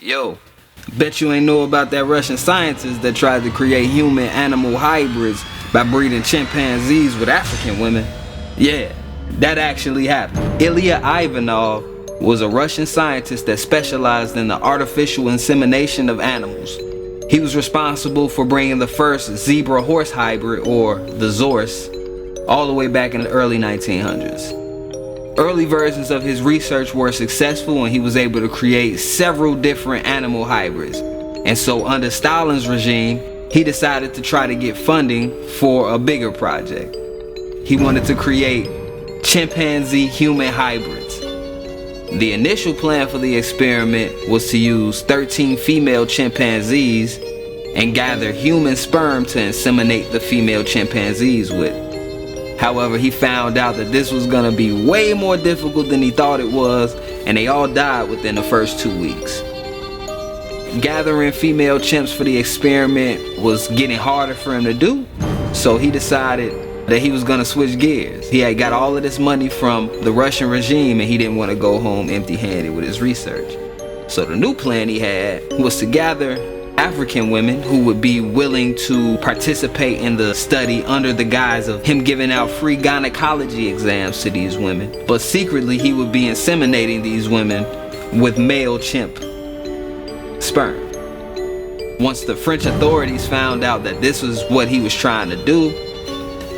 Yo, bet you ain't know about that Russian scientist that tried to create human-animal hybrids by breeding chimpanzees with African women. Yeah, that actually happened. ILYA Ivanov was a Russian scientist that specialized in the artificial insemination of animals. He was responsible for bringing the first zebra-horse hybrid, or the Zorse, all the way back in the early 1900s. Early versions of his research were successful and he was able to create several different animal hybrids. And so under Stalin's regime, he decided to try to get funding for a bigger project. He wanted to create chimpanzee-human hybrids. The initial plan for the experiment was to use 13 female chimpanzees and gather human sperm to inseminate the female chimpanzees with. However, he found out that this was gonna be way more difficult than he thought it was, and they all died within the first 2 weeks. Gathering female chimps for the experiment was getting harder for him to do, so he decided that he was gonna switch gears. He had got all of this money from the Russian regime and he didn't want to go home empty-handed with his research. So the new plan he had was to gather African women who would be willing to participate in the study under the guise of him giving out free gynecology exams to these women. But secretly he would be inseminating these women with male chimp sperm. Once the French authorities found out that this was what he was trying to do,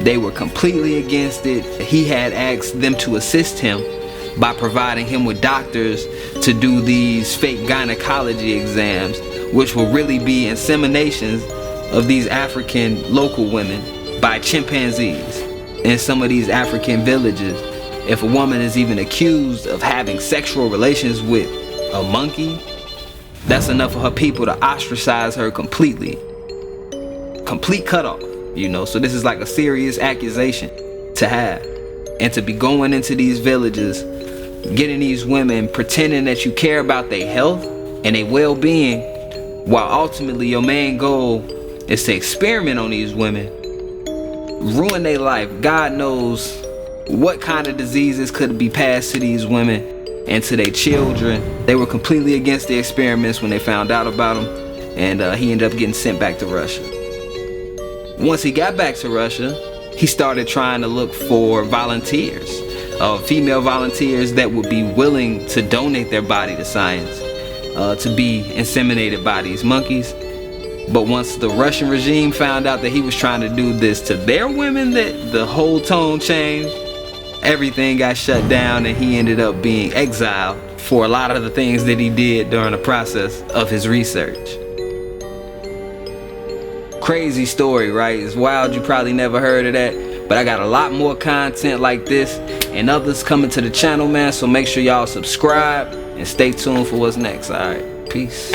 they were completely against it. He had asked them to assist him by providing him with doctors to do these fake gynecology exams, which will really be inseminations of these African local women by chimpanzees. In some of these African villages, if a woman is even accused of having sexual relations with a monkey, that's enough for her people to ostracize her completely. Complete cutoff, you know, so this is like a serious accusation to have. And to be going into these villages, getting these women, pretending that you care about their health and their well-being, while ultimately your main goal is to experiment on these women, ruin their life. God knows what kind of diseases could be passed to these women and to their children. They were completely against the experiments when they found out about them, and he ended up getting sent back to Russia. Once he got back to Russia, he started trying to look for volunteers, female volunteers that would be willing to donate their body to science, to be inseminated by these monkeys. But once the Russian regime found out that he was trying to do this to their women, that the whole tone changed. Everything got shut down and he ended up being exiled for a lot of the things that he did during the process of his research. Crazy story, right? It's wild, you probably never heard of that, but I got a lot more content like this and others coming to the channel, man, so make sure y'all subscribe and stay tuned for what's next. All right, peace.